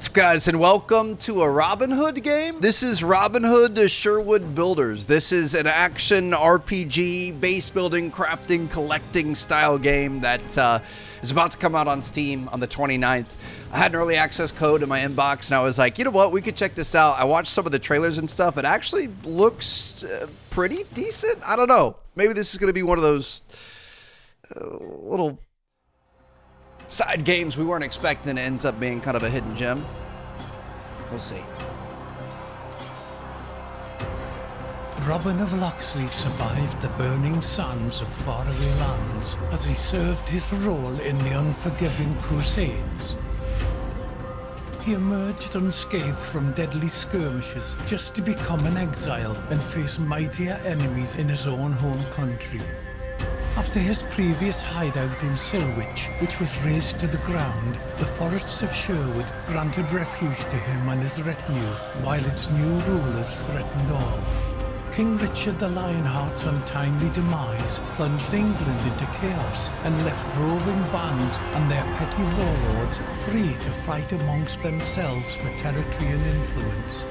What's up, guys, and welcome to a Robin Hood game. This is Robin Hood Sherwood Builders. This is an action RPG, base building, crafting, collecting style game that is about to come out on Steam on the 29th. I had an early access code in my inbox, and I was like, you know what, we could check this out. I watched some of the trailers and stuff. It actually looks pretty decent. I don't know. Maybe this is going to be one of those little side games we weren't expecting. It ends up being kind of a hidden gem. We'll see. Robin of Locksley survived the burning sands of faraway lands as he served his role in the unforgiving Crusades. He emerged unscathed from deadly skirmishes just to become an exile and face mightier enemies in his own home country. After his previous hideout in Silwich, which was razed to the ground, the forests of Sherwood granted refuge to him and his retinue, while its new rulers threatened all. King Richard the Lionheart's untimely demise plunged England into chaos and left roving bands and their petty warlords free to fight amongst themselves for territory and influence.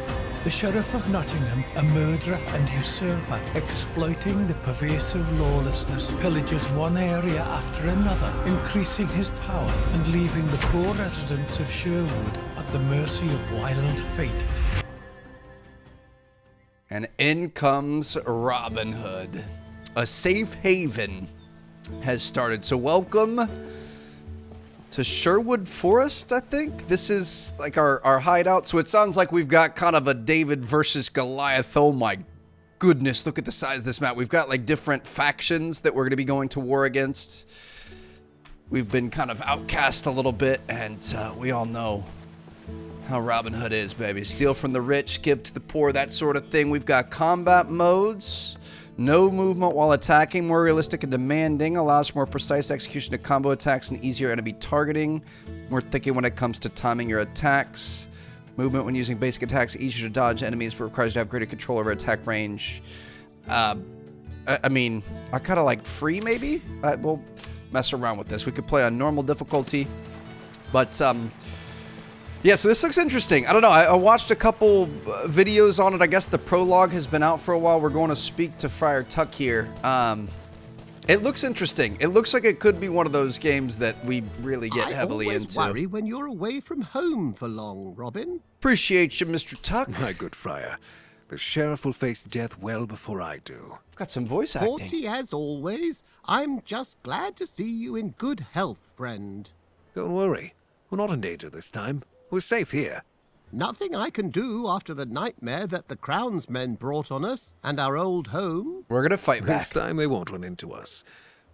The Sheriff of Nottingham, a murderer and usurper, exploiting the pervasive lawlessness, pillages one area after another, increasing his power and leaving the poor residents of Sherwood at the mercy of wild fate. And in comes Robin Hood. A safe haven has started. So welcome to Sherwood Forest, I think. This is like our hideout. So it sounds like we've got kind of a David versus Goliath. Oh my goodness, look at the size of this map. We've got like different factions that we're going to be going to war against. We've been kind of outcast a little bit, and we all know how Robin Hood is, baby. Steal from the rich, give to the poor, that sort of thing. We've got combat modes. No movement while attacking, more realistic and demanding, allows more precise execution of combo attacks and easier enemy targeting, more thinking when it comes to timing your attacks. Movement when using basic attacks, easier to dodge enemies, but requires you to have greater control over attack range. I mean, I kind of like free, maybe? We'll mess around with this. We could play on normal difficulty, but yeah, so this looks interesting. I don't know. I watched a couple videos on it. I guess the prologue has been out for a while. We're going to speak to Friar Tuck here. It looks interesting. It looks like it could be one of those games that we really get heavily into. I always worry when you're away from home for long, Robin. Appreciate you, Mr. Tuck. My good friar, the sheriff will face death well before I do. I've got some voice acting. Haughty as always. I'm just glad to see you in good health, friend. Don't worry. We're not in danger this time. We're safe here. Nothing I can do after the nightmare that the Crown's men brought on us and our old home. We're going to fight This back. time they won't run into us.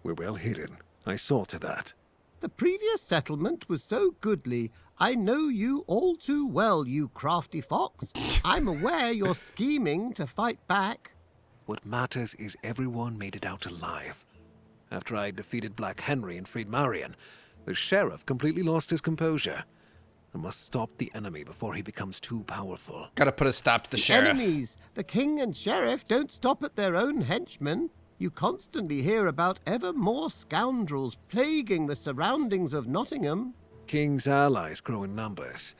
We're well hidden. I saw to that. The previous settlement was so goodly. I know you all too well, you crafty fox. I'm aware you're scheming to fight back. What matters is everyone made it out alive. After I defeated Black Henry and freed Marion, the sheriff completely lost his composure. I must stop the enemy before he becomes too powerful. Gotta put a stop to the sheriff. Enemies, the king and sheriff don't stop at their own henchmen. You constantly hear about ever more scoundrels plaguing the surroundings of Nottingham. King's allies grow in numbers.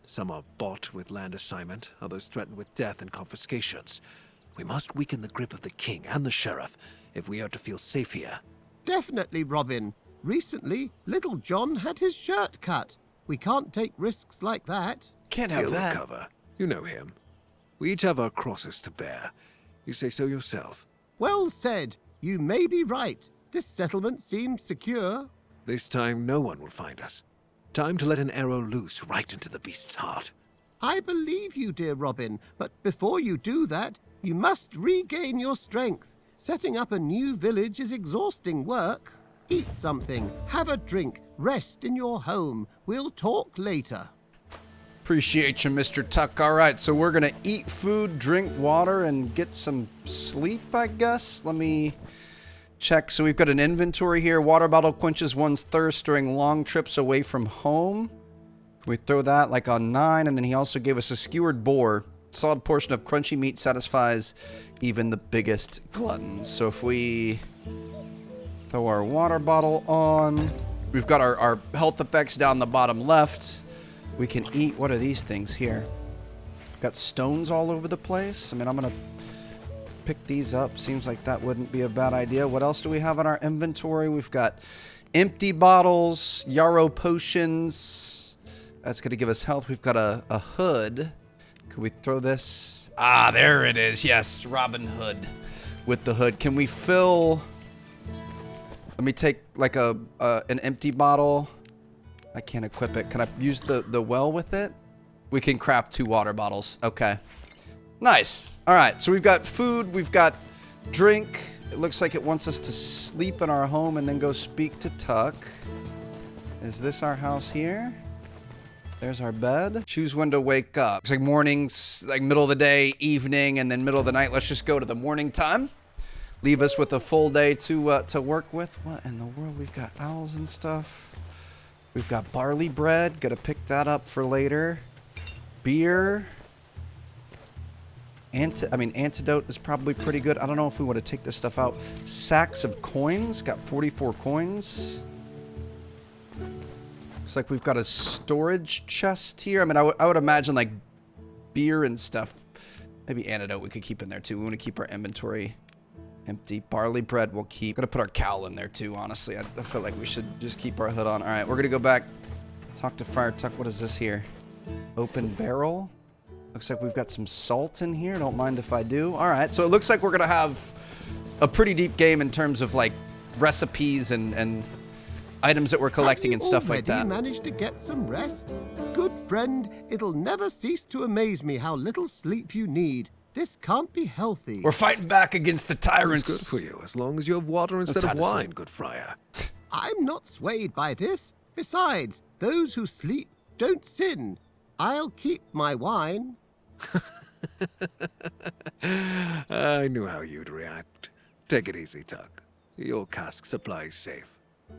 Some are bought with land assignment, others threatened with death and confiscations. We must weaken the grip of the king and the sheriff if we are to feel safe here. Definitely, Robin. Recently, Little John had his shirt cut. We can't take risks like that. Can't have He'll that. recover. You know him. We each have our crosses to bear. You say so yourself. Well said. You may be right. This settlement seems secure. This time no one will find us. Time to let an arrow loose right into the beast's heart. I believe you, dear Robin, but before you do that, you must regain your strength. Setting up a new village is exhausting work. Eat something, have a drink, rest in your home. We'll talk later. Appreciate you, Mr. Tuck. All right, so we're going to eat food, drink water, and get some sleep, I guess. Let me check. So we've got an inventory here. Water bottle quenches one's thirst during long trips away from home. Can we throw that like on 9? And then he also gave us a skewered boar. Solid portion of crunchy meat satisfies even the biggest gluttons. So if we throw our water bottle on, we've got our health effects down the bottom left. We can eat. What are these things here? Got stones all over the place. I mean, I'm gonna pick these up. Seems like that wouldn't be a bad idea. What else do we have in our inventory? We've got empty bottles, yarrow potions. That's gonna give us health. We've got a hood. Could we throw this? Ah, there it is. Yes, Robin Hood with the hood. Can we fill... Let me take like an empty bottle. I can't equip it. Can I use the well with it? We can craft 2 water bottles. Okay. Nice. All right. So we've got food. We've got drink. It looks like it wants us to sleep in our home and then go speak to Tuck. Is this our house here? There's our bed. Choose when to wake up. It's like mornings, like middle of the day, evening, and then middle of the night. Let's just go to the morning time. Leave us with a full day to work with. What in the world? We've got owls and stuff. We've got barley bread. Gotta pick that up for later. Beer. Antidote is probably pretty good. I don't know if we want to take this stuff out. Sacks of coins. Got 44 coins. Looks like we've got a storage chest here. I mean, I would imagine like beer and stuff. Maybe antidote we could keep in there too. We want to keep our inventory empty. Barley bread we'll keep. Gonna put our cowl in there too, honestly. I feel like we should just keep our hood on. All right, we're gonna go back. Talk to Friar Tuck. What is this here? Open barrel. Looks like we've got some salt in here. Don't mind if I do. All right, so it looks like we're gonna have a pretty deep game in terms of like recipes and items that we're collecting and stuff like that. Have you already managed to get some rest? Good friend, it'll never cease to amaze me how little sleep you need. This can't be healthy. We're fighting back against the tyrants. It's good for you, as long as you have water instead of wine, good friar. I'm not swayed by this. Besides, those who sleep don't sin. I'll keep my wine. I knew how you'd react. Take it easy, Tuck. Your cask supply's safe.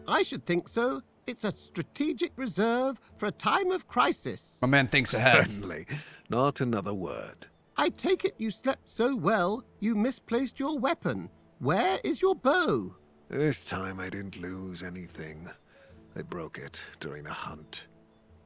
I should think so. It's a strategic reserve for a time of crisis. My man thinks ahead. Certainly. Not another word. I take it you slept so well, you misplaced your weapon. Where is your bow? This time I didn't lose anything. I broke it during a hunt.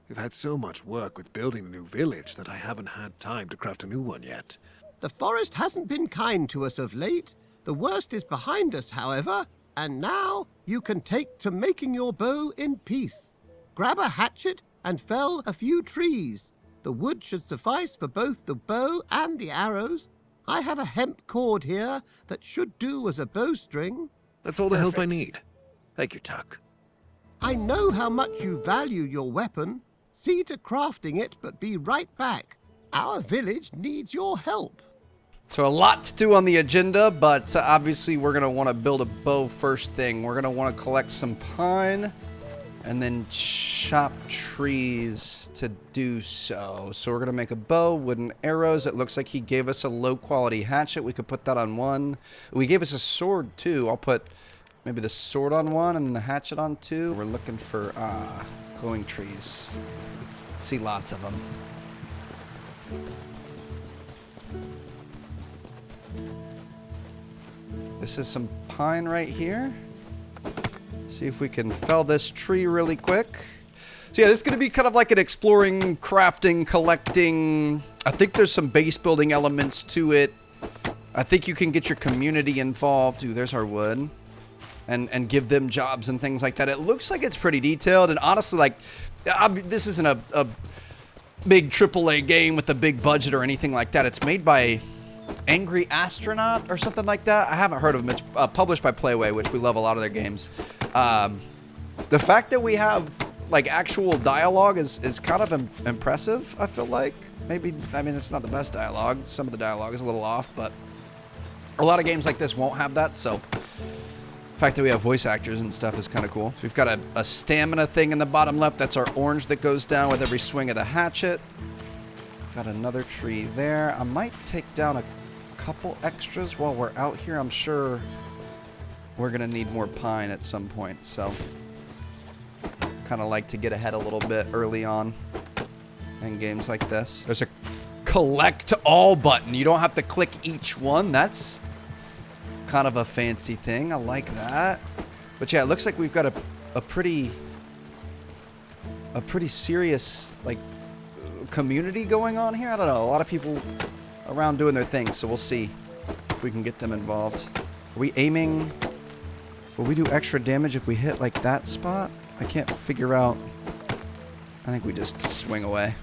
We've had so much work with building a new village that I haven't had time to craft a new one yet. The forest hasn't been kind to us of late. The worst is behind us, however, and now you can take to making your bow in peace. Grab a hatchet and fell a few trees. The wood should suffice for both the bow and the arrows. I have a hemp cord here that should do as a bowstring. That's all the help I Perfect. need. Thank you, Tuck. I know how much you value your weapon. See to crafting it, but be right back. Our village needs your help. So a lot to do on the agenda, but obviously we're going to want to build a bow first thing. We're going to want to collect some pine and then chop trees to do so. So we're going to make a bow, wooden arrows. It looks like he gave us a low quality hatchet. We could put that on one. We gave us a sword too. I'll put maybe the sword on one and then the hatchet on two. We're looking for glowing trees. See lots of them. This is some pine right here. See if we can fell this tree really quick. So yeah, this is going to be kind of like an exploring, crafting, collecting. I think there's some base building elements to it. I think you can get your community involved. Ooh, there's our wood. And give them jobs and things like that. It looks like it's pretty detailed. And honestly, like, this isn't a big AAA game with a big budget or anything like that. It's made by Angry Astronaut or something like that. I haven't heard of them. It's published by Playway, which we love a lot of their games. The fact that we have like actual dialogue is kind of impressive, I feel like. Maybe, I mean, it's not the best dialogue. Some of the dialogue is a little off, but a lot of games like this won't have that, so the fact that we have voice actors and stuff is kind of cool. So we've got a stamina thing in the bottom left. That's our orange that goes down with every swing of the hatchet. Got another tree there. I might take down a couple extras while we're out here. I'm sure we're going to need more pine at some point, so kind of like to get ahead a little bit early on in games like this. There's a collect all button. You don't have to click each one. That's kind of a fancy thing. I like that. But yeah, it looks like we've got a pretty serious like community going on here. I don't know. A lot of people around doing their thing, so we'll see if we can get them involved. Are we aiming? Will we do extra damage if we hit like that spot? I can't figure out. I think we just swing away.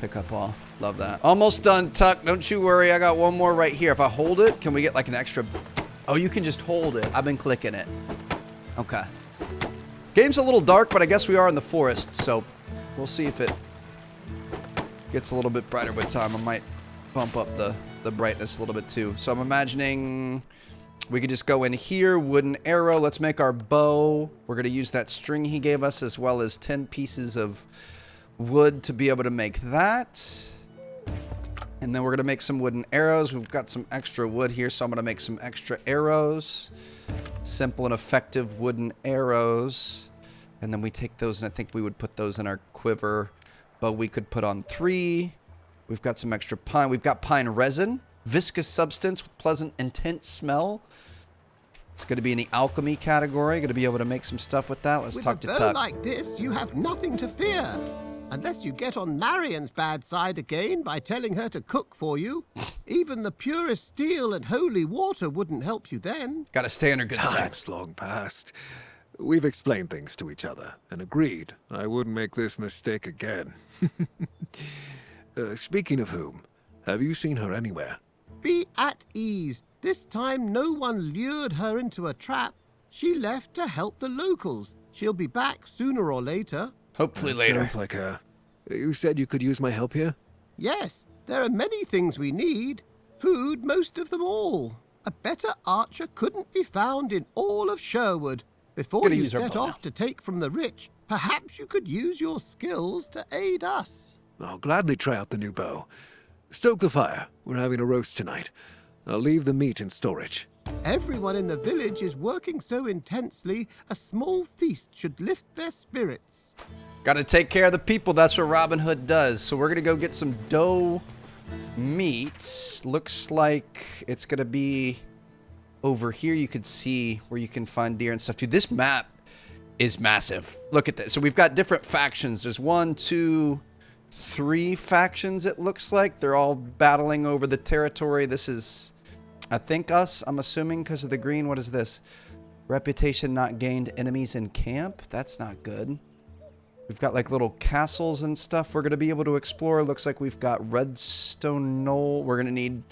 Pick up all. Love that. Almost done, Tuck. Don't you worry. I got one more right here. If I hold it, can we get like an extra? Oh, you can just hold it. I've been clicking it. Okay. Game's a little dark, but I guess we are in the forest, so we'll see if it gets a little bit brighter with time. I might bump up the brightness a little bit too. So I'm imagining we could just go in here, wooden arrow. Let's make our bow. We're going to use that string he gave us as well as 10 pieces of wood to be able to make that. And then we're going to make some wooden arrows. We've got some extra wood here, so I'm going to make some extra arrows. Simple and effective wooden arrows. And then we take those, and I think we would put those in our quiver. But we could put on 3. We've got some extra pine. We've got pine resin. Viscous substance with pleasant, intense smell. It's going to be in the alchemy category. Going to be able to make some stuff with that. Let's talk to Tuck. With a bow like this, you have nothing to fear. Unless you get on Marion's bad side again by telling her to cook for you. Even the purest steel and holy water wouldn't help you then. Got to stay on her good side. Time's long past. We've explained things to each other and agreed I wouldn't make this mistake again. Speaking of whom, have you seen her anywhere? Be at ease. This time no one lured her into a trap. She left to help the locals. She'll be back sooner or later. Hopefully later. Sounds like her. You said you could use my help here? Yes, there are many things we need. Food, most of them all. A better archer couldn't be found in all of Sherwood. Before Gonna you use our set bow off to take from the rich, perhaps you could use your skills to aid us. I'll gladly try out the new bow. Stoke the fire. We're having a roast tonight. I'll leave the meat in storage. Everyone in the village is working so intensely, a small feast should lift their spirits. Got to take care of the people. That's what Robin Hood does. So we're going to go get some doe meat. Looks like it's going to be over here. You could see where you can find deer and stuff. Dude, this map is massive. Look at this. So we've got different factions. There's 1, 2, 3 factions, it looks like. They're all battling over the territory. This is, I think, us. I'm assuming because of the green. What is this? Reputation not gained. Enemies in camp. That's not good. We've got like little castles and stuff we're going to be able to explore. Looks like we've got Redstone Knoll. We're going to need,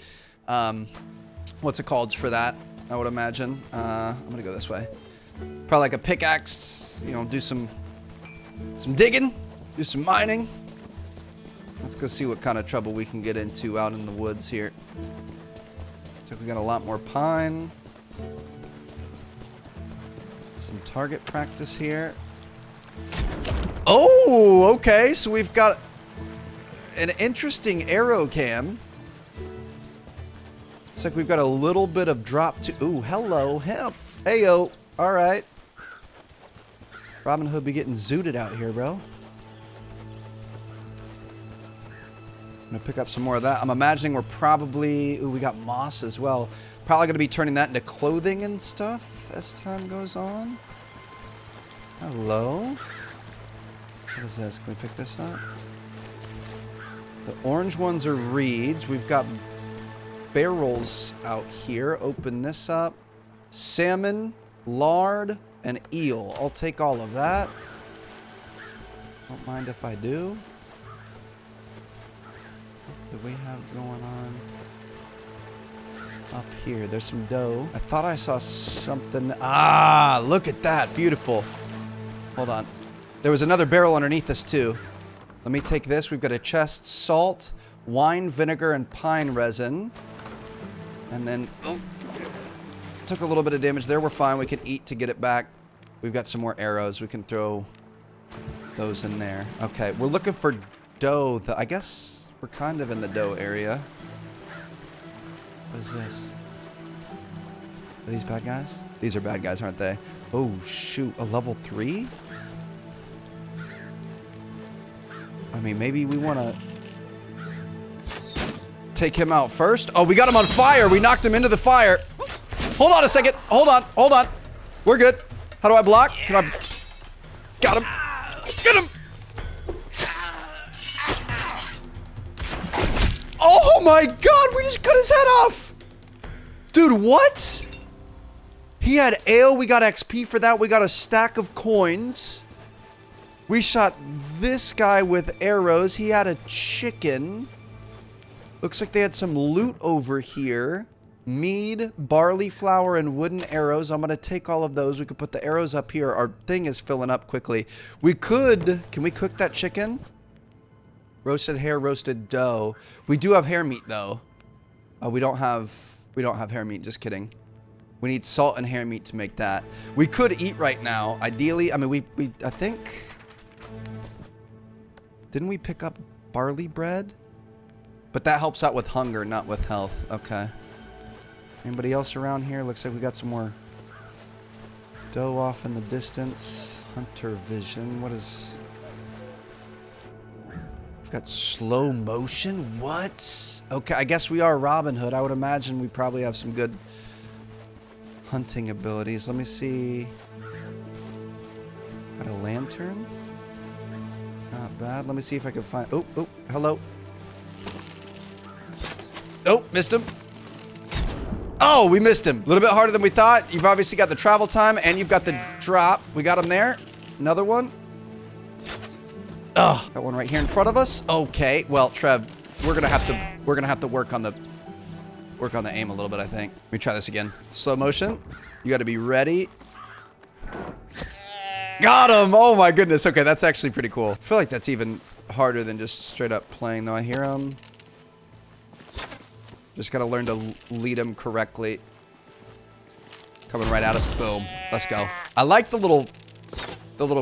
what's it called for that, I would imagine. I'm going to go this way. Probably like a pickaxe, you know, do some digging, do some mining. Let's go see what kind of trouble we can get into out in the woods here. Looks like we got a lot more pine. Some target practice here. Oh, okay. So we've got an interesting arrow cam. Looks like we've got a little bit of drop to... Ooh, hello, hemp. Heyo. All right. Robin Hood be getting zooted out here, bro. I'm going to pick up some more of that. I'm imagining we're probably... Ooh, we got moss as well. Probably going to be turning that into clothing and stuff as time goes on. Hello. What is this? Can we pick this up? The orange ones are reeds. We've got barrels out here. Open this up. Salmon, lard, and eel. I'll take all of that. Don't mind if I do. What do we have going on up here? There's some dough. I thought I saw something. Ah, look at that. Beautiful. Hold on. There was another barrel underneath us too. Let me take this. We've got a chest, salt, wine, vinegar, and pine resin. And then, oh, took a little bit of damage there. We're fine. We can eat to get it back. We've got some more arrows. We can throw those in there. Okay, we're looking for dough. I guess we're kind of in the dough area. What is this? Are these bad guys? These are bad guys, aren't they? Oh, shoot. A level 3? I mean, maybe we want to take him out first. Oh, we got him on fire. We knocked him into the fire. Hold on a second. Hold on. Hold on. We're good. How do I block? Can I... Got him. Get him. Oh my god, we just cut his head off! Dude, what? He had ale, we got XP for that, we got a stack of coins. We shot this guy with arrows, he had a chicken. Looks like they had some loot over here. Mead, barley flour, and wooden arrows. I'm gonna take all of those. We could put the arrows up here. Our thing is filling up quickly. We could, can we cook that chicken? Roasted hare, roasted dough. We do have hare meat though. We don't have hare meat, just kidding. We need salt and hare meat to make that. We could eat right now. Ideally, I mean, I think, didn't we pick up barley bread? But that helps out with hunger, not with health. Okay. Anybody else around here? Looks like we got some more dough off in the distance. Hunter vision. What is... We've got slow motion? What? Okay, I guess we are Robin Hood. I would imagine we probably have some good hunting abilities. Let me see. Got a lantern? Not bad. Let me see if I can find... Oh, hello. Oh, missed him. Oh, we missed him. A little bit harder than we thought. You've obviously got the travel time and you've got the drop. We got him there. Another one. Oh, got one right here in front of us. Okay. Well, Trev, we're gonna have to work on the aim a little bit, I think. Let me try this again. Slow motion. You gotta be ready. Got him! Oh my goodness. Okay, that's actually pretty cool. I feel like that's even harder than just straight up playing though. I hear him. Just gotta learn to lead him correctly. Coming right at us. Boom. Let's go. I like the little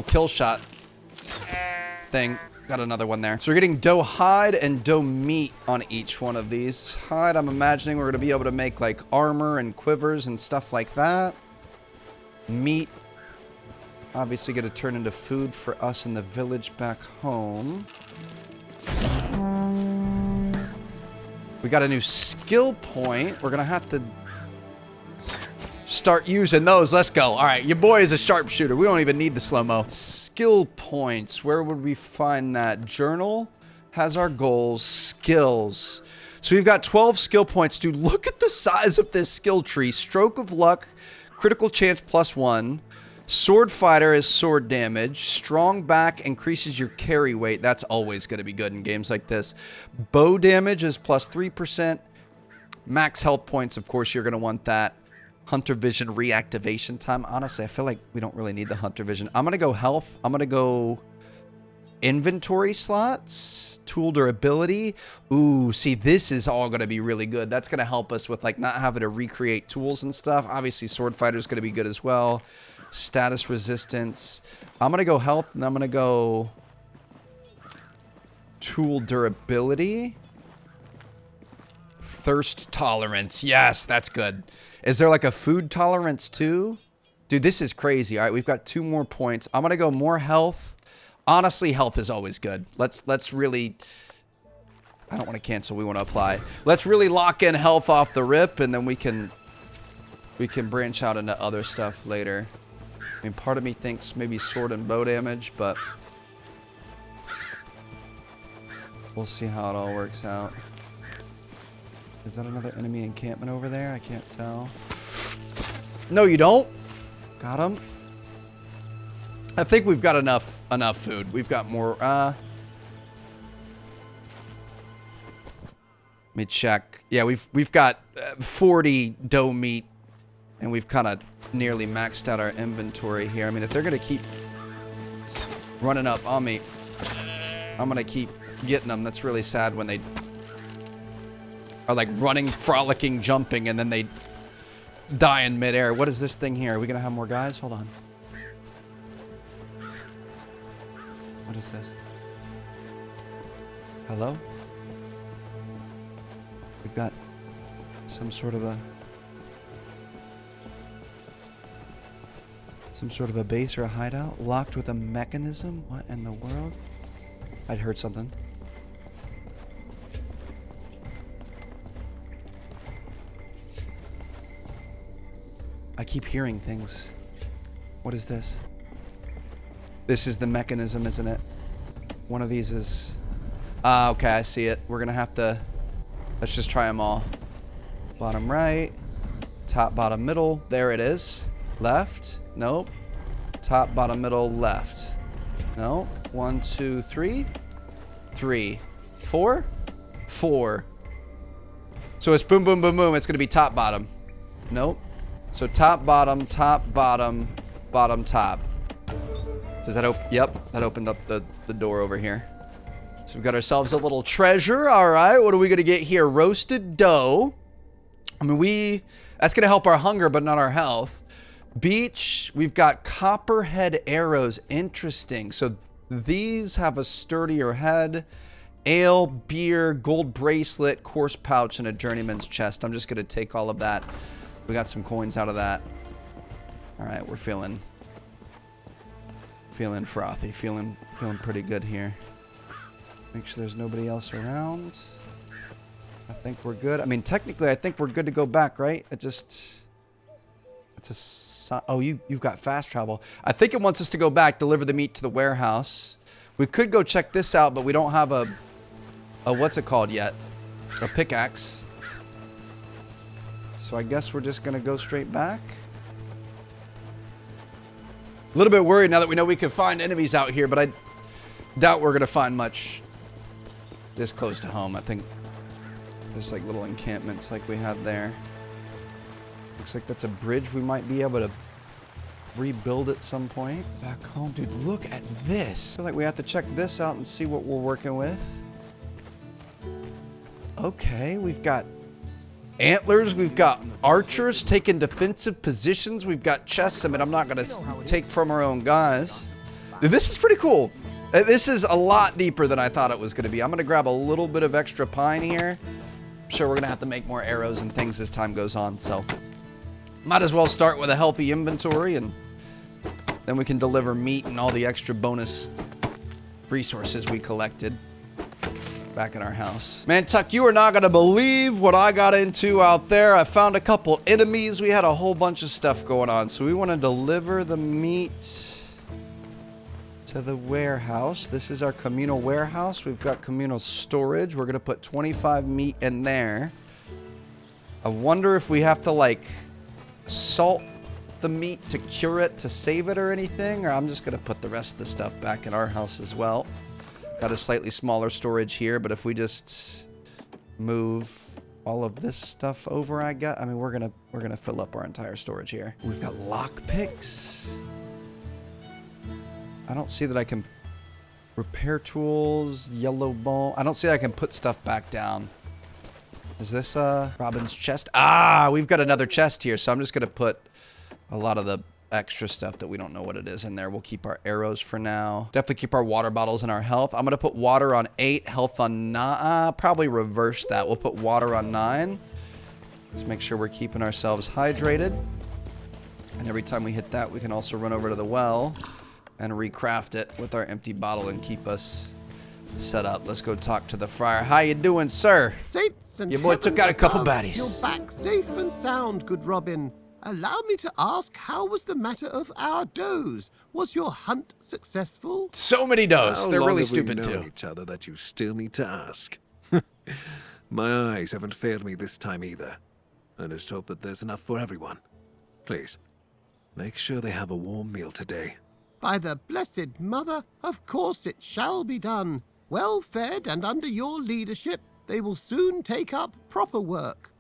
kill shot thing. Got another one there. So we're getting doe hide and doe meat on each one of these. Hide, I'm imagining we're gonna be able to make like armor and quivers and stuff like that. Meat, obviously gonna turn into food for us in the village back home. We got a new skill point. We're gonna have to start using those. Let's go. All right, your boy is a sharpshooter. We don't even need the slow-mo. Skill points. Where would we find that? Journal has our goals. Skills. So we've got 12 skill points. Dude, look at the size of this skill tree. Stroke of luck, critical chance +1. Sword fighter is sword damage. Strong back increases your carry weight. That's always going to be good in games like this. Bow damage is +3%. Max health points, of course, you're going to want that. Hunter vision reactivation time. Honestly, I feel like we don't really need the hunter vision. I'm going to go health. I'm going to go inventory slots. Tool durability. Ooh, see, this is all going to be really good. That's going to help us with like not having to recreate tools and stuff. Obviously, sword fighter is going to be good as well. Status resistance. I'm going to go health, and I'm going to go tool durability. Thirst tolerance. Yes, that's good. Is there like a food tolerance too? Dude, this is crazy. All right, we've got 2 more points. I'm going to go more health. Honestly, health is always good. Let's really... I don't want to cancel. We want to apply. Let's really lock in health off the rip, and then we can branch out into other stuff later. I mean, part of me thinks maybe sword and bow damage, but we'll see how it all works out. Is that another enemy encampment over there? I can't tell. No, you don't. Got him. I think we've got enough food. We've got more. Let me check. Yeah, we've got 40 doe meat, and we've kind of nearly maxed out our inventory here. I mean, if they're gonna keep running up on me, I'm gonna keep getting them. That's really sad when they are like running, frolicking, jumping, and then they die in midair. What is this thing here? Are we gonna have more guys? Hold on. What is this? Hello? We've got some sort of a base or a hideout locked with a mechanism. What in the world? I'd heard something. I keep hearing things. What is this? This is the mechanism, isn't it? One of these is... okay, I see it. We're gonna have to Let's just try them all. Bottom right. Top, bottom, middle. There it is. Left. Nope. Top, bottom, middle, left. No. 1, 2, 3. 3. 4. 4. So it's boom, boom, boom, boom. It's going to be top, bottom. Nope. So top, bottom, bottom, top. Does that open? Yep. That opened up the door over here. So we've got ourselves a little treasure. All right. What are we going to get here? Roasted dough. I mean, that's going to help our hunger, but not our health. Beach. We've got copperhead arrows. Interesting. So these have a sturdier head. Ale, beer, gold bracelet, coarse pouch, and a journeyman's chest. I'm just going to take all of that. We got some coins out of that. All right. We're feeling frothy. Feeling pretty good here. Make sure there's nobody else around. I think we're good. I mean, technically, I think we're good to go back, right? It's a... Oh, you've got fast travel. I think it wants us to go back, deliver the meat to the warehouse. We could go check this out, but we don't have a what's it called yet? A pickaxe. So I guess we're just going to go straight back. A little bit worried now that we know we can find enemies out here, but I doubt we're going to find much this close to home. I think there's like little encampments like we had there. Looks like that's a bridge we might be able to rebuild at some point. Back home. Dude, look at this. I feel like we have to check this out and see what we're working with. Okay, we've got antlers. We've got archers taking defensive positions. We've got chests. I mean, I'm not going to take from our own guys. Dude, this is pretty cool. This is a lot deeper than I thought it was going to be. I'm going to grab a little bit of extra pine here. I'm sure we're going to have to make more arrows and things as time goes on, so might as well start with a healthy inventory, and then we can deliver meat and all the extra bonus resources we collected back in our house. Man, Tuck, you are not going to believe what I got into out there. I found a couple enemies. We had a whole bunch of stuff going on, so we want to deliver the meat to the warehouse. This is our communal warehouse. We've got communal storage. We're going to put 25 meat in there. I wonder if we have to like salt the meat to cure it to save it or anything, or I'm just going to put the rest of the stuff back in our house as well. Got a slightly smaller storage here, but if we just move all of this stuff over, I mean, we're going to fill up our entire storage here. We've got lock picks. I don't see that I can repair tools, yellow ball. I don't see I can put stuff back down. Is this Robin's chest? Ah, we've got another chest here, so I'm just going to put a lot of the extra stuff that we don't know what it is in there. We'll keep our arrows for now. Definitely keep our water bottles and our health. I'm going to put water on 8, health on 9. Probably reverse that. We'll put water on 9. Let's make sure we're keeping ourselves hydrated. And every time we hit that, we can also run over to the well and recraft it with our empty bottle and keep us set up. Let's go talk to the friar. How you doing, sir? Saints and Your boy took out a couple above, baddies. You're back safe and sound, good Robin. Allow me to ask, how was the matter of our does? Was your hunt successful? So many does. How They're long really have we stupid known too. each other that you still need to ask. My eyes haven't failed me this time either. I just hope that there's enough for everyone. Please, make sure they have a warm meal today. By the Blessed Mother, of course it shall be done. Well fed and under your leadership, they will soon take up proper work.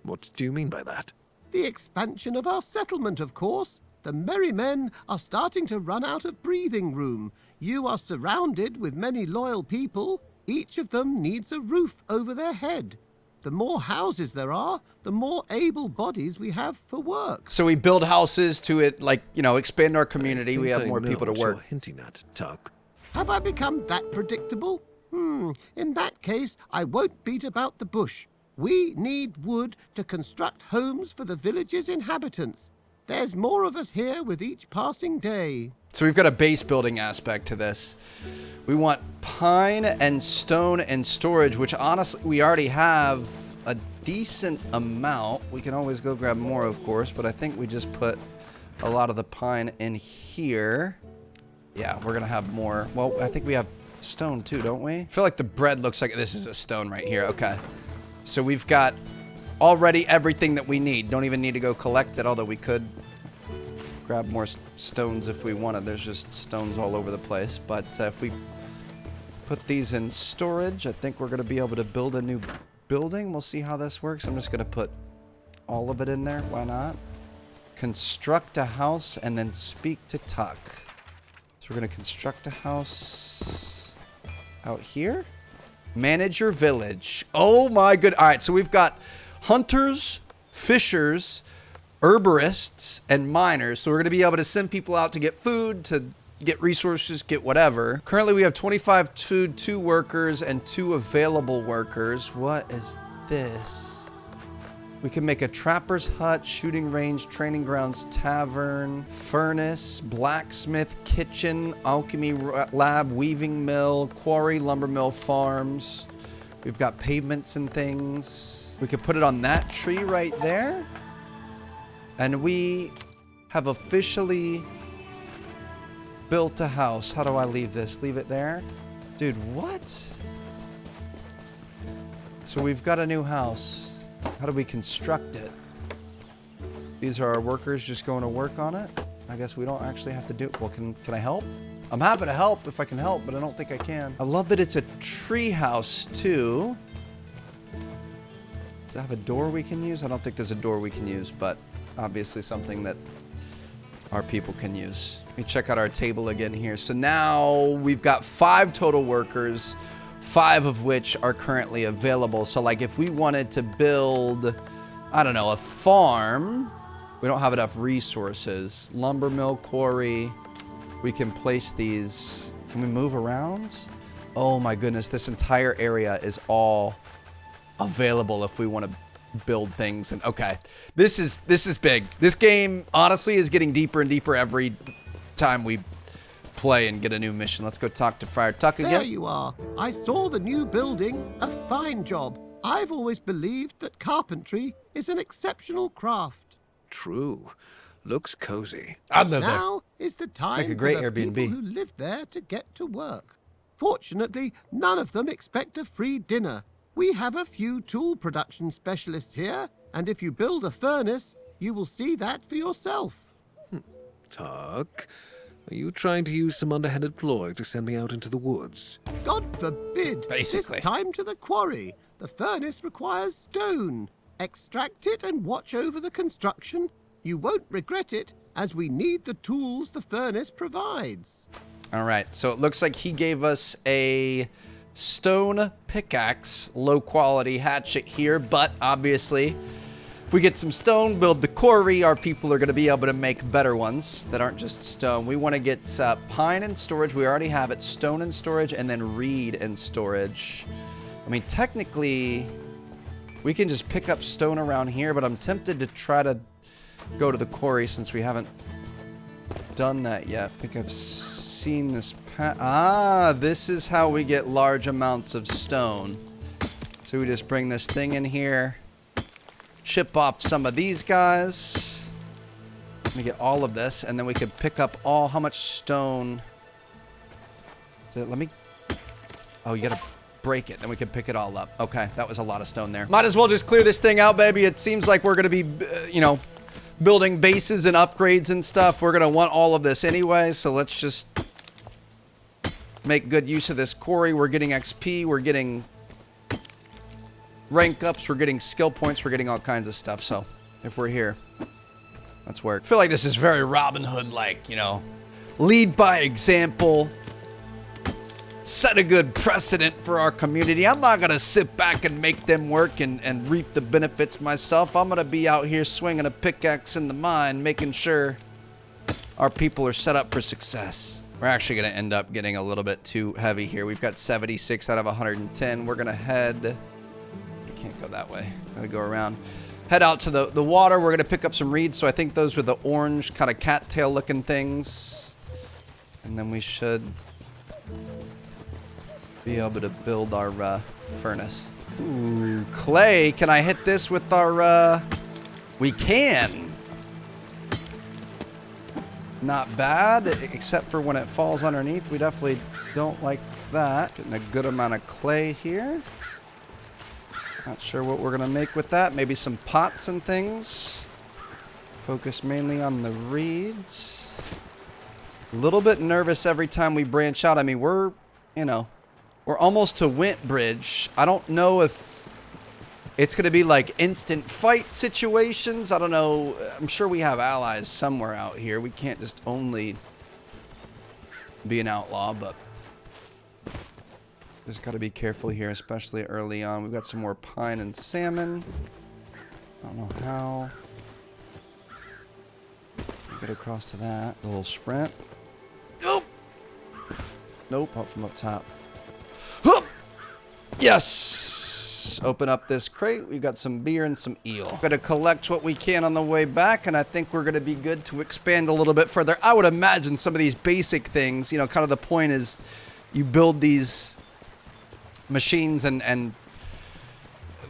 What do you mean by that? The expansion of our settlement, of course. The merry men are starting to run out of breathing room. You are surrounded with many loyal people. Each of them needs a roof over their head. The more houses there are, the more able bodies we have for work. So we build houses to it, like, you know, expand our community. We I have think more I know people to what work. you're hinting at, Tuck. Have I become that predictable? In that case, I won't beat about the bush. We need wood to construct homes for the village's inhabitants. There's more of us here with each passing day. So we've got a base building aspect to this. We want pine and stone and storage, which honestly we already have a decent amount. We can always go grab more, of course, but I think we just put a lot of the pine in here. Yeah, we're gonna have more. Well, I think we have stone too, don't we? I feel like the bread looks like this is a stone right here. Okay. So we've got already everything that we need. Don't even need to go collect it, although we could grab more stones if we wanted. There's just stones all over the place. But if we put these in storage, I think we're going to be able to build a new building. We'll see how this works. I'm just going to put all of it in there. Why not? Construct a house and then speak to Tuck. So we're going to construct a house out here. Manage your village. Oh my good. All right, so we've got hunters, fishers, herborists, and miners. So we're going to be able to send people out to get food, to get resources, get whatever. Currently we have 25 food, 2 workers, and 2 available workers. What is this? We can make a trapper's hut, shooting range, training grounds, tavern, furnace, blacksmith, kitchen, alchemy lab, weaving mill, quarry, lumber mill, farms. We've got pavements and things. We could put it on that tree right there. And we have officially built a house. How do I leave this? Leave it there? Dude, what? So we've got a new house. How do we construct it? These are our workers just going to work on it. I guess we don't actually have to do it. Well, can I help? I'm happy to help if I can help, but I don't think I can. I love that it's a tree house too. Does it have a door we can use? I don't think there's a door we can use, but obviously something that our people can use. Let me check out our table again here. So now we've got 5 total workers, 5 of which are currently available. So like if we wanted to build, I don't know, a farm, we don't have enough resources. Lumber mill, quarry, we can place these. Can we move around? Oh my goodness, this entire area is all available if we want to build things. And okay, this is big. This game honestly is getting deeper and deeper every time we play and get a new mission. Let's go talk to Friar Tuck again. There you are. I saw the new building. A fine job. I've always believed that carpentry is an exceptional craft. True. Looks cozy. I'd live there. Now is the time Like a great for the Airbnb. people who live there to get to work. Fortunately, none of them expect a free dinner. We have a few tool production specialists here, and if you build a furnace, you will see that for yourself. Tuck, are you trying to use some underhanded ploy to send me out into the woods? God forbid. Basically. It's time to the quarry. The furnace requires stone. Extract it and watch over the construction. You won't regret it, as we need the tools the furnace provides. All right, so it looks like he gave us a stone pickaxe, low quality hatchet here, but obviously if we get some stone, build the quarry, our people are going to be able to make better ones that aren't just stone. We want to get pine in storage. We already have it. Stone in storage, and then reed in storage. I mean, technically, we can just pick up stone around here, but I'm tempted to try to go to the quarry since we haven't done that yet. I think I've seen this this is how we get large amounts of stone. So we just bring this thing in here, chip off some of these guys. Let me get all of this, and then we could pick up all, how much stone? Let me, oh, you gotta break it, then we can pick it all up. Okay, that was a lot of stone there. Might as well just clear this thing out, baby. It seems like we're gonna be, you know, building bases and upgrades and stuff. We're gonna want all of this anyway, so let's just make good use of this quarry. We're getting XP, we're getting rank ups, we're getting skill points, we're getting all kinds of stuff. So if we're here, let's work. I feel like this is very Robin Hood like, you know, lead by example, set a good precedent for our community. I'm not gonna sit back and make them work and reap the benefits myself. I'm gonna be out here swinging a pickaxe in the mine, making sure our people are set up for success. We're actually going to end up getting a little bit too heavy here. We've got 76 out of 110. We're going to head... We can't go that way. Got to go around. Head out to the water. We're going to pick up some reeds. So I think those were the orange kind of cattail looking things. And then we should be able to build our furnace. Ooh, clay. Can I hit this with our... We can. Not bad, except for when it falls underneath. We definitely don't like that. Getting a good amount of clay here. Not sure what we're gonna make with that. Maybe some pots and things. Focus mainly on the reeds. A little bit nervous every time we branch out. I mean, we're almost to Wintbridge. I don't know if it's gonna be like instant fight situations. I don't know. I'm sure we have allies somewhere out here. We can't just only be an outlaw, but just got to be careful here, especially early on. We've got some more pine and salmon. I don't know how. Get across to that. A little sprint. Oh! Nope, up from up top. Hup! Yes! Open up this crate. We've got some beer and some eel. Gonna collect what we can on the way back, and I think we're gonna be good to expand a little bit further. I would imagine some of these basic things, kind of the point is you build these machines and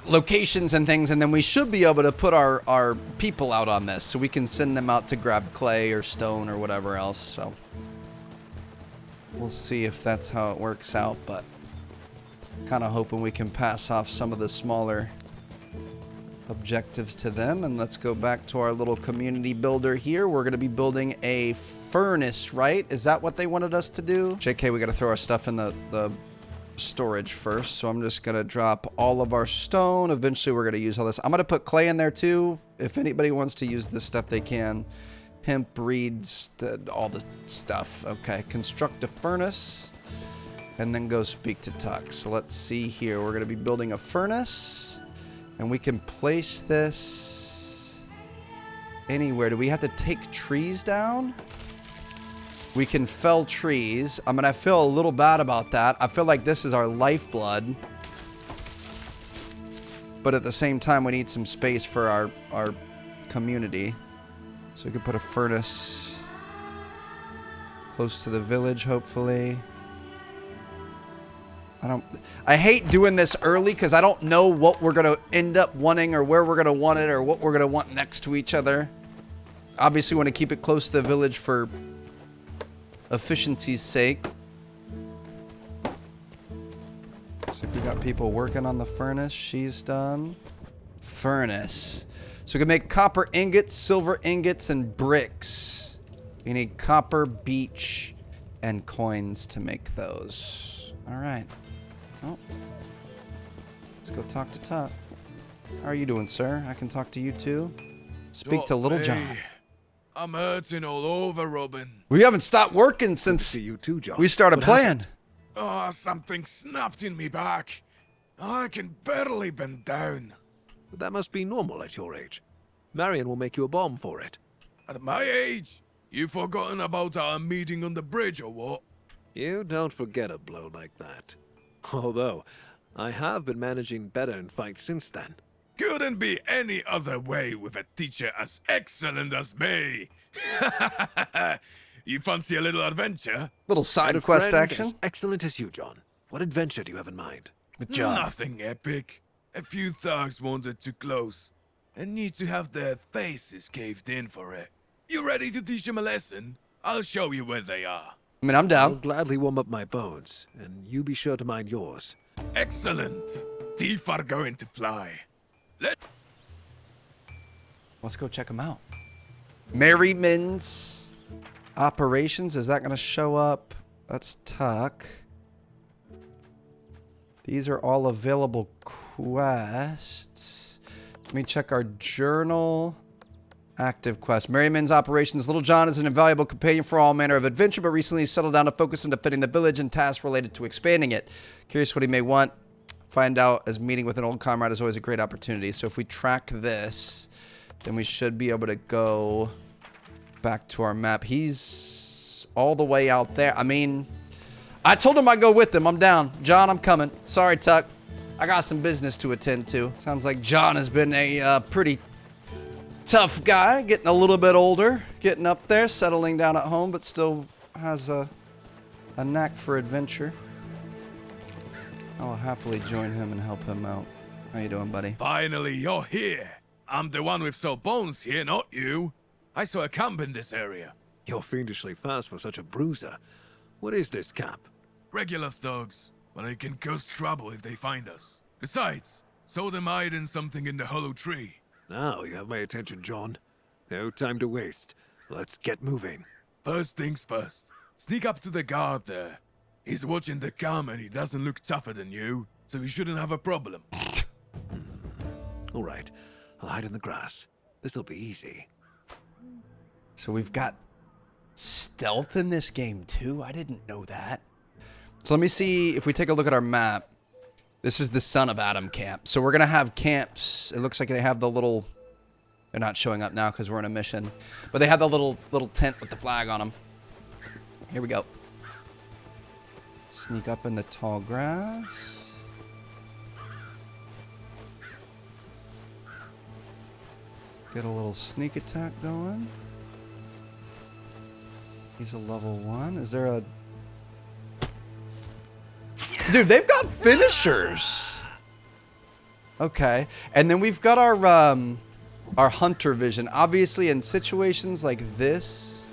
locations and things, and then we should be able to put our people out on this so we can send them out to grab clay or stone or whatever else. So we'll see if that's how it works out, but kind of hoping we can pass off some of the smaller objectives to them. And let's go back to our little community builder here. We're going to be building a furnace, right? Is that what they wanted us to do? JK, we got to throw our stuff in the storage first, so I'm just gonna drop all of our stone. Eventually we're gonna use all this. I'm gonna put clay in there too. If anybody wants to use this stuff, they can. Hemp, reeds, all the stuff. Okay, construct a furnace and then go speak to Tuck. So let's see here. We're gonna be building a furnace, and we can place this anywhere. Do we have to take trees down? We can fell trees. I mean, I feel a little bad about that. I feel like this is our lifeblood. But at the same time, we need some space for our community. So we could put a furnace close to the village, hopefully. I hate doing this early because I don't know what we're going to end up wanting or where we're going to want it or what we're going to want next to each other. Obviously, we want to keep it close to the village for efficiency's sake. Looks like we got people working on the furnace. She's done. Furnace. So we can make copper ingots, silver ingots, and bricks. We need copper, beech, and coins to make those. All right. Well, let's go talk to Tuck. How are you doing, sir? I can talk to you too. Speak to Little John. I'm hurting all over, Robin. We haven't stopped working since See you too, John. we started What playing. Oh, something snapped in me back. I can barely bend down. But that must be normal at your age. Marion will make you a balm for it. At my age, you forgotten about our meeting on the bridge or what? You don't forget a blow like that. Although, I have been managing better in fights since then. Couldn't be any other way with a teacher as excellent as me. You fancy a little adventure? Little And side a quest friend action as excellent as you, John. What adventure do you have in mind? with John. Nothing epic. A few thugs wanted too close and need to have their faces caved in for it. You ready to teach them a lesson? I'll show you where they are. I mean, I'm I'll down. gladly warm up my bones, and you be sure to mind yours. Excellent. Teeth are going to fly. Let's go check them out. Merriman's operations. Is that going to show up? That's Tuck. These are all available quests. Let me check our journal. Active quest. Merriman's operations. Little John is an invaluable companion for all manner of adventure, but recently settled down to focus on defending the village and tasks related to expanding it. Curious what he may want. Find out, as meeting with an old comrade is always a great opportunity. So if we track this, then we should be able to go back to our map. He's all the way out there. I mean, I told him I'd go with him. I'm down. John, I'm coming. Sorry, Tuck. I got some business to attend to. Sounds like John has been a pretty tough guy, getting a little bit older, getting up there, settling down at home, but still has a knack for adventure. I'll happily join him and help him out. How you doing, buddy? Finally, you're here. I'm the one with sore bones here, not you. I saw a camp in this area. You're fiendishly fast for such a bruiser. What is this camp? Regular thugs, but they can cause trouble if they find us. Besides, Saw them hiding something in the hollow tree. Now you have my attention, John. No time to waste. Let's get moving. First things first. Sneak up to the guard there. He's watching the cam and he doesn't look tougher than you, so he shouldn't have a problem. All right, I'll hide in the grass. This'll be easy. So we've got stealth in this game too. I didn't know that. So let me see if we take a look at our map. This is the Son of Adam camp. So we're going to have camps. It looks like they have the little... They're not showing up now because we're in a mission. But they have the little tent with the flag on them. Here we go. Sneak up in the tall grass. Get a little sneak attack going. He's a level 1. Is there a... Dude, they've got finishers. Okay. And then we've got our hunter vision. Obviously, in situations like this,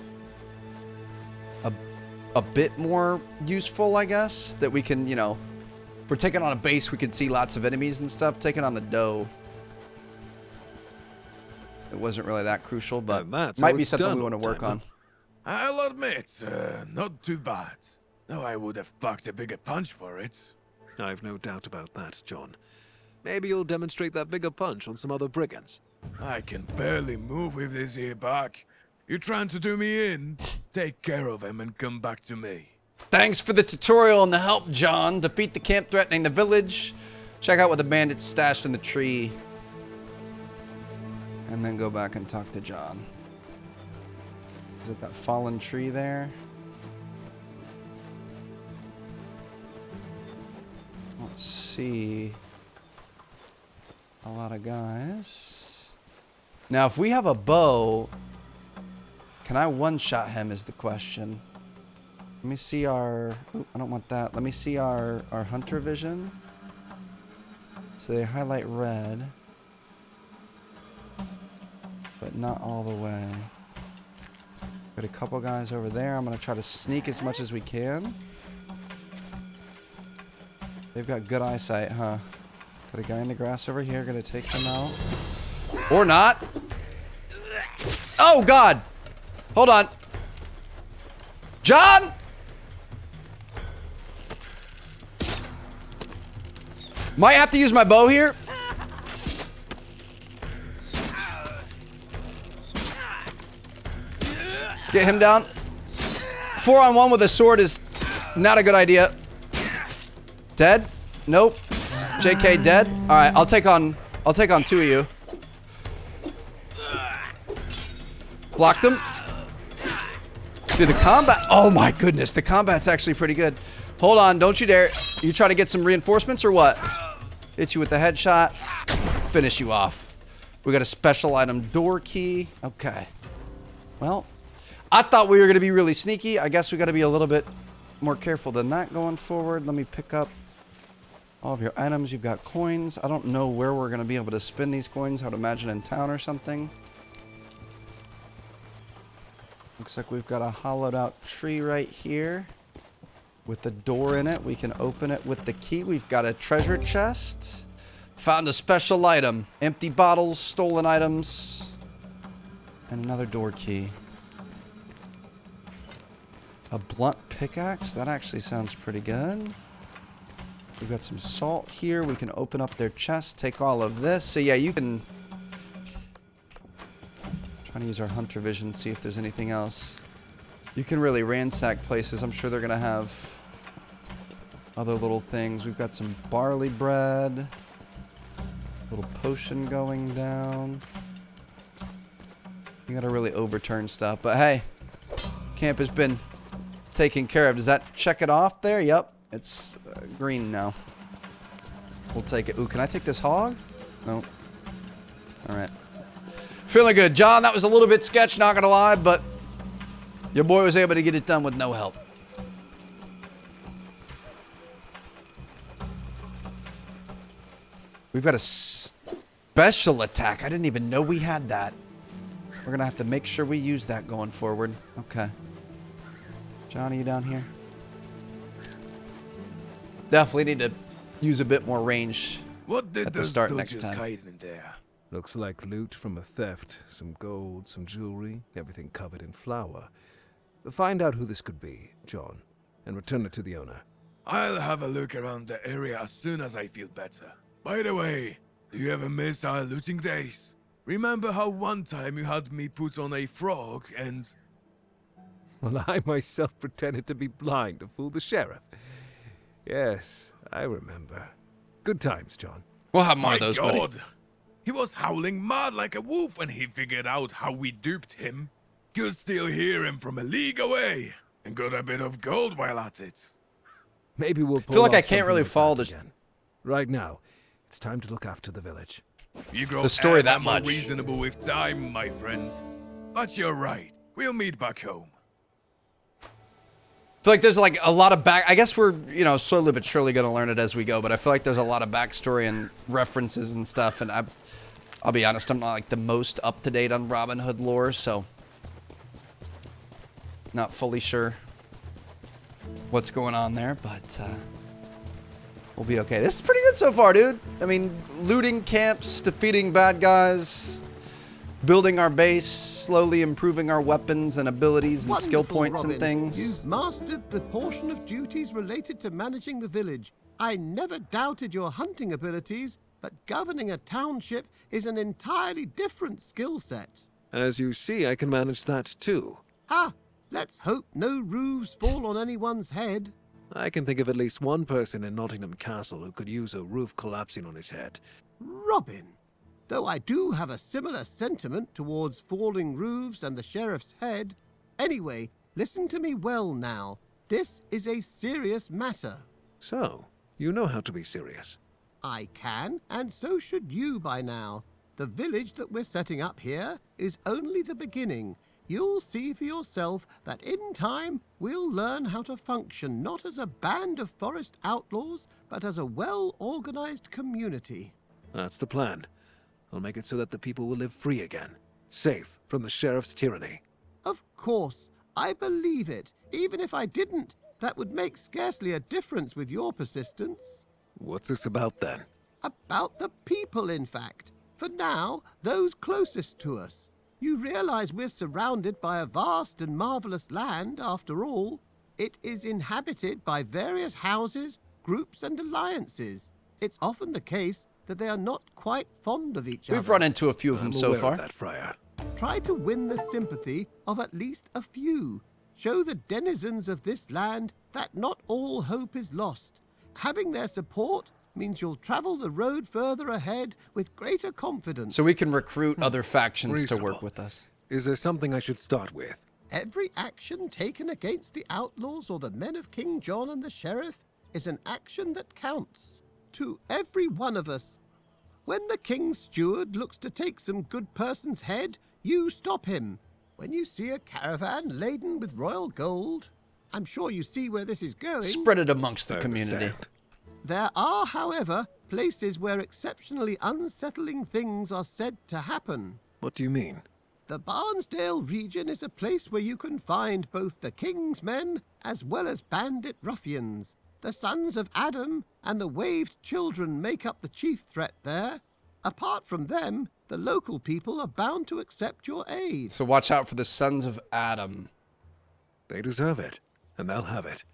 a bit more useful, I guess. That we can, you know, if we're taking on a base, we can see lots of enemies and stuff. Taking on the doe, it wasn't really that crucial, but might be something we want to work on. I'll admit, not too bad. Though I would have packed a bigger punch for it. I've no doubt about that, John. Maybe you'll demonstrate that bigger punch on some other brigands. I can barely move with this here back. You trying to do me in? Take care of him and come back to me. Thanks for the tutorial and the help, John. Defeat the camp threatening the village. Check out what the bandits stashed in the tree. And then go back and talk to John. Is it that fallen tree there? Let's see. A lot of guys. Now, if we have a bow, can I one-shot him is the question. Let me see our... Ooh, I don't want that. Let me see our hunter vision. So they highlight red. But not all the way. Got a couple guys over there. I'm going to try to sneak as much as we can. They've got good eyesight, huh? Got a guy in the grass over here. Gonna take him out. Or not. Oh, God. Hold on. John! Might have to use my bow here. Get him down. 4-on-1 with a sword is not a good idea. Dead? Nope. JK dead? Alright, I'll take on 2 of you. Blocked him. Dude, the combat... Oh my goodness, the combat's actually pretty good. Hold on, don't you dare. You trying to get some reinforcements or what? Hit you with the headshot. Finish you off. We got a special item door key. Okay. Well, I thought we were going to be really sneaky. I guess we got to be a little bit more careful than that going forward. Let me pick up all of your items. You've got coins. I don't know where we're going to be able to spend these coins. I would imagine in town or something. Looks like we've got a hollowed out tree right here with a door in it. We can open it with the key. We've got a treasure chest. Found a special item. Empty bottles, stolen items, and another door key. A blunt pickaxe. That actually sounds pretty good. We've got some salt here. We can open up their chest, take all of this. So yeah, you can... Trying to use our hunter vision, see if there's anything else. You can really ransack places. I'm sure they're going to have other little things. We've got some barley bread. Little potion going down. You got to really overturn stuff. But hey, camp has been taken care of. Does that check it off there? Yep. It's green now. We'll take it. Ooh, can I take this hog? No. All right. Feeling good. John, that was a little bit sketch, not going to lie, but your boy was able to get it done with no help. We've got a special attack. I didn't even know we had that. We're going to have to make sure we use that going forward. Okay. John, are you down here? Definitely need to use a bit more range What did at the those start next dodgers time. hide in there? Looks like loot from a theft. Some gold, some jewelry, everything covered in flour. Find out who this could be, John, and return it to the owner. I'll have a look around the area as soon as I feel better. By the way, do you ever miss our looting days? Remember how one time you had me put on a frog and... Well, I myself pretended to be blind to fool the sheriff. Yes, I remember. Good times, John. We'll have more My of those, buddy. God! He was howling mad like a wolf when he figured out how we duped him. Could still hear him from a league away, and got a bit of gold while at it. Maybe we'll pull feel like off I can't something really like follow that the- again. Right now, it's time to look after the village. You grow The story ever that more much. reasonable with time, my friend. But you're right. We'll meet back home. I feel like there's like a lot of back. I guess we're, you know, slowly but surely going to learn it as we go. But I feel like there's a lot of backstory and references and stuff. And I'll be honest, I'm not like the most up to date on Robin Hood lore, so not fully sure what's going on there. But we'll be okay. This is pretty good so far, dude. I mean, looting camps, defeating bad guys, building our base, slowly improving our weapons and abilities and skill Wonderful, points Robin. and things. You've mastered the portion of duties related to managing the village. I never doubted your hunting abilities, but governing a township is an entirely different skill set. As you see, I can manage that too. Ha! Let's hope no roofs fall on anyone's head. I can think of at least one person in Nottingham Castle who could use a roof collapsing on his head. Robin, though I do have a similar sentiment towards falling roofs and the sheriff's head. Anyway, listen to me well now. This is a serious matter. So, you know how to be serious. I can, and so should you by now. The village that we're setting up here is only the beginning. You'll see for yourself that in time we'll learn how to function not as a band of forest outlaws, but as a well-organized community. That's the plan. I'll make it so that the people will live free again, safe from the sheriff's tyranny. Of course, I believe it. Even if I didn't, that would make scarcely a difference with your persistence. What's this about then? About the people, in fact. For now, those closest to us. You realize we're surrounded by a vast and marvelous land, after all. It is inhabited by various houses, groups, and alliances. It's often the case that they are not quite fond of each other. We've run into a few of them I'm so aware far. of that, Friar. Try to win the sympathy of at least a few. Show the denizens of this land that not all hope is lost. Having their support means you'll travel the road further ahead with greater confidence. So we can recruit other factions to work Reasonable. with us. Is there something I should start with? Every action taken against the outlaws or the men of King John and the sheriff is an action that counts. To every one of us. When the king's steward looks to take some good person's head, you stop him. When you see a caravan laden with royal gold, I'm sure you see where this is going. Spread it amongst the I community. understand. There are, however, places where exceptionally unsettling things are said to happen. What do you mean? The Barnesdale region is a place where you can find both the king's men as well as bandit ruffians. The sons of Adam and the waved children make up the chief threat there. Apart from them, the local people are bound to accept your aid. So watch out for the sons of Adam. They deserve it, and they'll have it.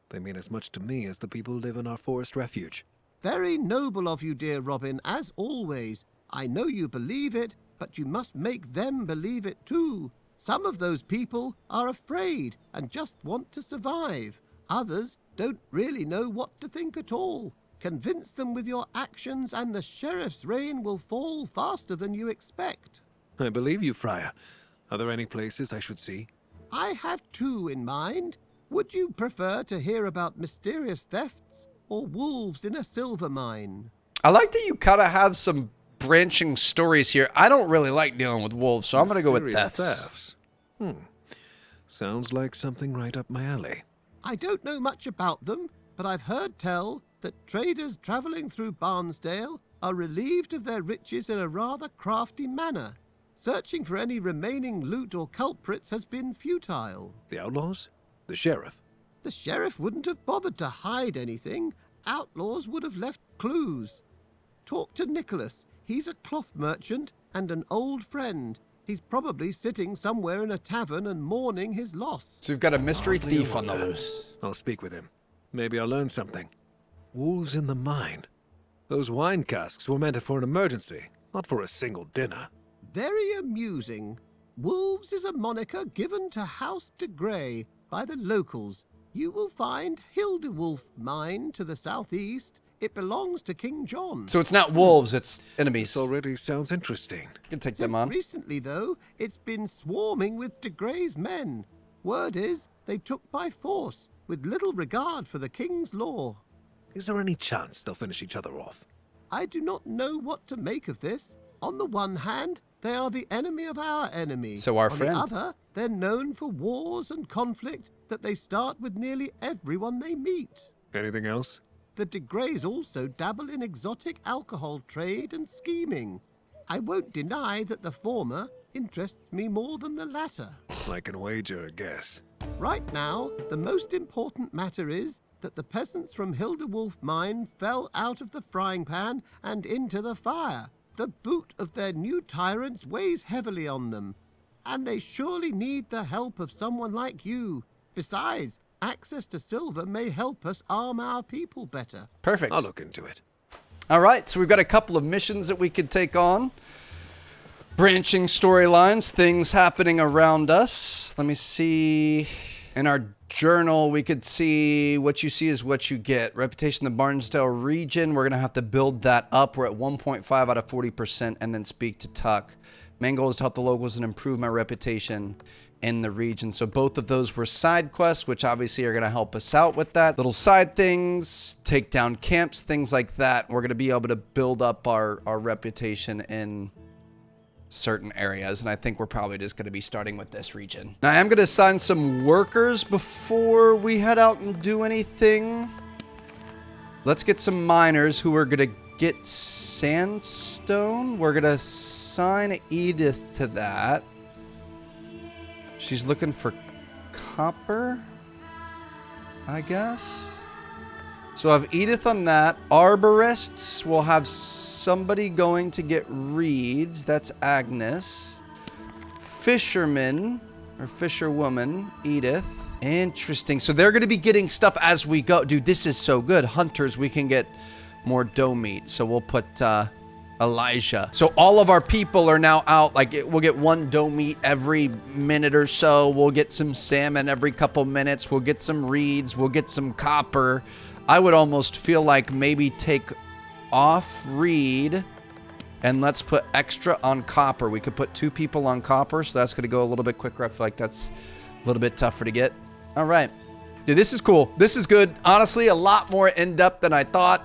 They mean as much to me as the people who live in our forest refuge. Very noble of you, dear Robin, as always. I know you believe it, but you must make them believe it too. Some of those people are afraid and just want to survive. Others don't really know what to think at all. Convince them with your actions and the sheriff's reign will fall faster than you expect. I believe you, Friar. Are there any places I should see? I have two in mind. Would you prefer to hear about mysterious thefts or wolves in a silver mine? I like that you kind of have some branching stories here. I don't really like dealing with wolves, so I'm going to go with Mysterious thefts. Sounds like something right up my alley. I don't know much about them, but I've heard tell that traders travelling through Barnesdale are relieved of their riches in a rather crafty manner. Searching for any remaining loot or culprits has been futile. The outlaws? The sheriff? The sheriff wouldn't have bothered to hide anything. Outlaws would have left clues. Talk to Nicholas. He's a cloth merchant and an old friend. He's probably sitting somewhere in a tavern and mourning his loss. So we've got a mystery Hardly a thief on the wonder. loose. I'll speak with him. Maybe I'll learn something. Wolves in the mine. Those wine casks were meant for an emergency, not for a single dinner. Very amusing. Wolves is a moniker given to House de Grey by the locals. You will find Hildewulf Mine to the southeast. It belongs to King John. So it's not wolves, it's enemies. This already sounds interesting. You can take them on. Recently, though, it's been swarming with de Grey's men. Word is they took by force, with little regard for the king's law. Is there any chance they'll finish each other off? I do not know what to make of this. On the one hand, they are the enemy of our enemy. So our On friend. the other, they're known for wars and conflict that they start with nearly everyone they meet. Anything else? The de Greys also dabble in exotic alcohol trade and scheming. I won't deny that the former interests me more than the latter. I can wager a guess. Right now, the most important matter is that the peasants from Hildewulf Mine fell out of the frying pan and into the fire. The boot of their new tyrants weighs heavily on them, and they surely need the help of someone like you. Besides, access to silver may help us arm our people better. Perfect. I'll look into it. All right, so we've got a couple of missions that we could take on. Branching storylines, things happening around us. Let me see. In our journal, we could see what you see is what you get. Reputation in the Barnsdale region. We're going to have to build that up. We're at 1.5 out of 40% and then speak to Tuck. Main goal is to help the locals and improve my reputation in the region. So both of those were side quests, which obviously are going to help us out with that. Little side things, take down camps, things like that. We're going to be able to build up our reputation in certain areas, and I think we're probably just going to be starting with this region. Now, I am going to assign some workers before we head out and do anything. Let's get some miners who are going to get sandstone. We're going to assign Edith to that. She's looking for copper, I guess. So I have Edith on that. Arborists will have somebody going to get reeds. That's Agnes. Fisherman, or fisherwoman, Edith. Interesting. So they're going to be getting stuff as we go. Dude, this is so good. Hunters, we can get more doe meat. So we'll put Elijah. So all of our people are now out. Like, we'll get one doe meat every minute or so. We'll get some salmon every couple minutes. We'll get some reeds. We'll get some copper. I would almost feel like maybe take off reed and let's put extra on copper. We could put 2 people on copper, so that's going to go a little bit quicker. I feel like that's a little bit tougher to get. All right. Dude, this is cool. This is good. Honestly, a lot more in-depth than I thought.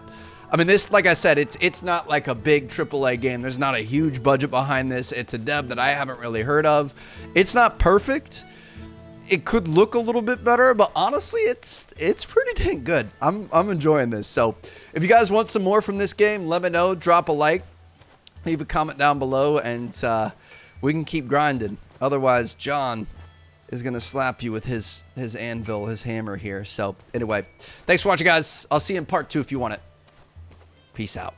I mean, this, like I said, it's not like a big AAA game. There's not a huge budget behind this. It's a dev that I haven't really heard of. It's not perfect. It could look a little bit better, but honestly, it's pretty dang good. I'm enjoying this. So if you guys want some more from this game, let me know. Drop a like, leave a comment down below, and we can keep grinding. Otherwise, John is going to slap you with his anvil, his hammer here. So anyway, thanks for watching, guys. I'll see you in part 2 if you want it. Peace out.